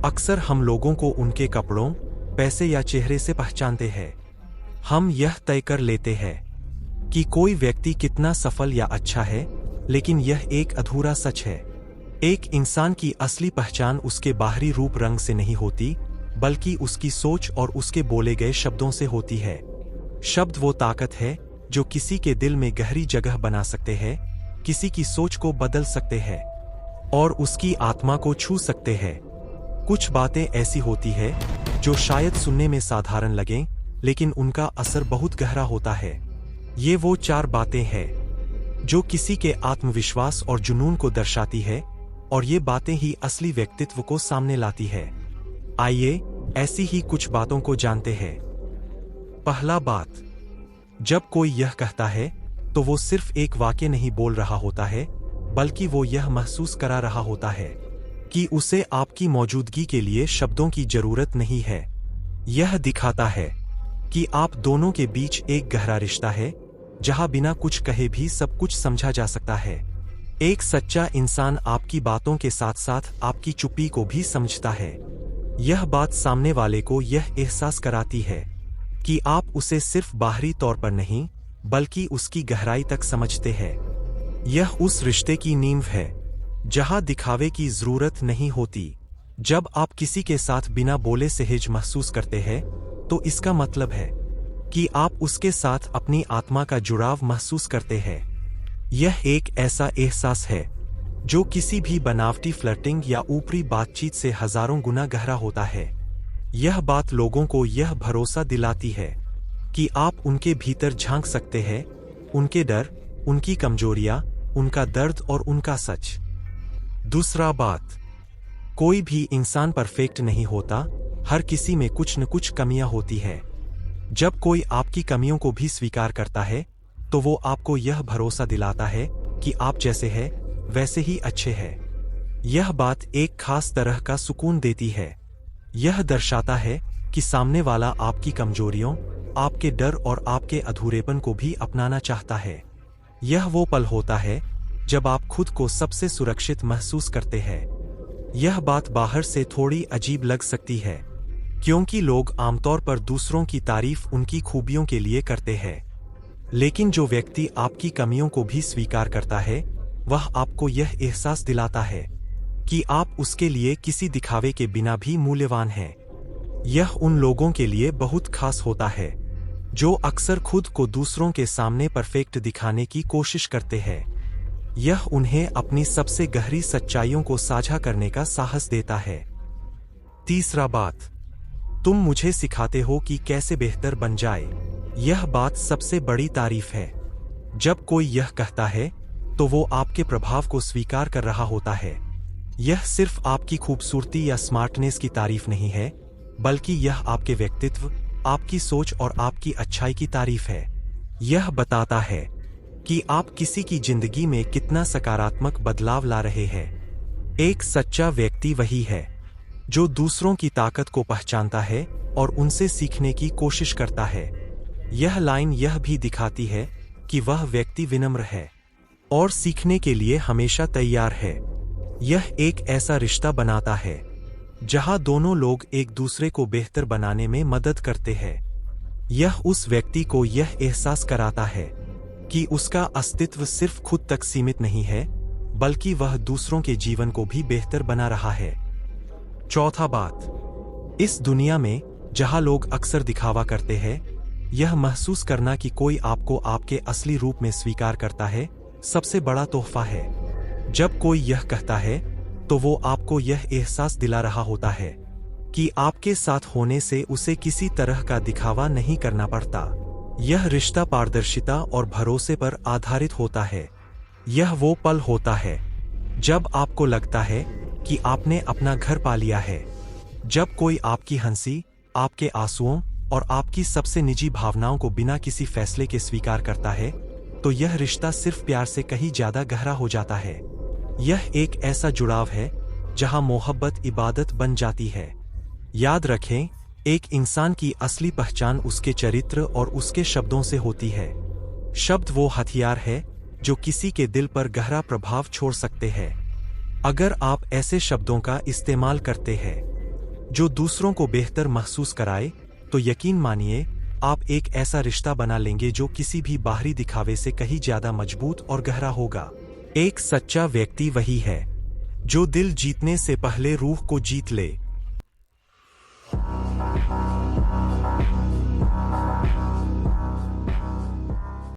अक्सर हम लोगों को उनके कपड़ों, पैसे या चेहरे से पहचानते हैं। हम यह तय कर लेते हैं कि कोई व्यक्ति कितना सफल या अच्छा है, लेकिन यह एक अधूरा सच है। एक इंसान की असली पहचान उसके बाहरी रूप रंग से नहीं होती, बल्कि उसकी सोच और उसके बोले गए शब्दों से होती है। शब्द वो ताकत है जो किसी के दिल में गहरी जगह बना सकते हैं, किसी की सोच को बदल सकते हैं और उसकी आत्मा को छू सकते हैं। कुछ बातें ऐसी होती है जो शायद सुनने में साधारण लगें, लेकिन उनका असर बहुत गहरा होता है। ये वो 4 बातें हैं जो किसी के आत्मविश्वास और जुनून को दर्शाती है, और ये बातें ही असली व्यक्तित्व को सामने लाती है। आइए ऐसी ही कुछ बातों को जानते हैं। पहला बात, जब कोई यह कहता है तो वो सिर्फ एक वाक्य नहीं बोल रहा होता है, बल्कि वो यह महसूस करा रहा होता है कि उसे आपकी मौजूदगी के लिए शब्दों की जरूरत नहीं है। यह दिखाता है कि आप दोनों के बीच एक गहरा रिश्ता है, जहां बिना कुछ कहे भी सब कुछ समझा जा सकता है। एक सच्चा इंसान आपकी बातों के साथ साथ आपकी चुप्पी को भी समझता है। यह बात सामने वाले को यह एहसास कराती है कि आप उसे सिर्फ बाहरी तौर पर नहीं, बल्कि उसकी गहराई तक समझते हैं। यह उस रिश्ते की नींव है जहां दिखावे की जरूरत नहीं होती। जब आप किसी के साथ बिना बोले सहज महसूस करते हैं, तो इसका मतलब है कि आप उसके साथ अपनी आत्मा का जुड़ाव महसूस करते हैं। यह एक ऐसा एहसास है जो किसी भी बनावटी फ्लर्टिंग या ऊपरी बातचीत से हजारों गुना गहरा होता है। यह बात लोगों को यह भरोसा दिलाती है कि आप उनके भीतर झांक सकते हैं, उनके डर, उनकी कमजोरियां, उनका दर्द और उनका सच। दूसरा बात, कोई भी इंसान परफेक्ट नहीं होता, हर किसी में कुछ न कुछ कमियां होती है। जब कोई आपकी कमियों को भी स्वीकार करता है, तो वो आपको यह भरोसा दिलाता है कि आप जैसे हैं वैसे ही अच्छे हैं। यह बात एक खास तरह का सुकून देती है। यह दर्शाता है कि सामने वाला आपकी कमजोरियों, आपके डर और आपके अधूरेपन को भी अपनाना चाहता है। यह वो पल होता है जब आप खुद को सबसे सुरक्षित महसूस करते हैं। यह बात बाहर से थोड़ी अजीब लग सकती है, क्योंकि लोग आमतौर पर दूसरों की तारीफ उनकी खूबियों के लिए करते हैं। लेकिन जो व्यक्ति आपकी कमियों को भी स्वीकार करता है, वह आपको यह एहसास दिलाता है कि आप उसके लिए किसी दिखावे के बिना भी मूल्यवान हैं। यह उन लोगों के लिए बहुत खास होता है जो अक्सर खुद को दूसरों के सामने परफेक्ट दिखाने की कोशिश करते हैं। यह उन्हें अपनी सबसे गहरी सच्चाइयों को साझा करने का साहस देता है। तीसरा बात, तुम मुझे सिखाते हो कि कैसे बेहतर बन जाए। यह बात सबसे बड़ी तारीफ है। जब कोई यह कहता है, तो वो आपके प्रभाव को स्वीकार कर रहा होता है। यह सिर्फ आपकी खूबसूरती या स्मार्टनेस की तारीफ नहीं है, बल्कि यह आपके व्यक्तित्व, आपकी सोच और आपकी अच्छाई की तारीफ है। यह बताता है कि आप किसी की जिंदगी में कितना सकारात्मक बदलाव ला रहे हैं। एक सच्चा व्यक्ति वही है जो दूसरों की ताकत को पहचानता है और उनसे सीखने की कोशिश करता है। यह लाइन यह भी दिखाती है कि वह व्यक्ति विनम्र है और सीखने के लिए हमेशा तैयार है। यह एक ऐसा रिश्ता बनाता है जहां दोनों लोग एक दूसरे को बेहतर बनाने में मदद करते हैं। यह उस व्यक्ति को यह एहसास कराता है कि उसका अस्तित्व सिर्फ खुद तक सीमित नहीं है, बल्कि वह दूसरों के जीवन को भी बेहतर बना रहा है। चौथा बात, इस दुनिया में जहां लोग अक्सर दिखावा करते हैं, यह महसूस करना कि कोई आपको आपके असली रूप में स्वीकार करता है, सबसे बड़ा तोहफा है। जब कोई यह कहता है, तो वो आपको यह एहसास दिला रहा होता है कि आपके साथ होने से उसे किसी तरह का दिखावा नहीं करना पड़ता। यह रिश्ता पारदर्शिता और भरोसे पर आधारित होता है। यह वो पल होता है जब आपको लगता है कि आपने अपना घर पा लिया है। जब कोई आपकी हंसी, आपके आंसुओं और आपकी सबसे निजी भावनाओं को बिना किसी फैसले के स्वीकार करता है, तो यह रिश्ता सिर्फ प्यार से कहीं ज्यादा गहरा हो जाता है। यह एक ऐसा जुड़ाव है जहां मोहब्बत इबादत बन जाती है। याद रखें, एक इंसान की असली पहचान उसके चरित्र और उसके शब्दों से होती है। शब्द वो हथियार है जो किसी के दिल पर गहरा प्रभाव छोड़ सकते हैं। अगर आप ऐसे शब्दों का इस्तेमाल करते हैं जो दूसरों को बेहतर महसूस कराए, तो यकीन मानिए आप एक ऐसा रिश्ता बना लेंगे जो किसी भी बाहरी दिखावे से कहीं ज्यादा मजबूत और गहरा होगा। एक सच्चा व्यक्ति वही है जो दिल जीतने से पहले रूह को जीत ले।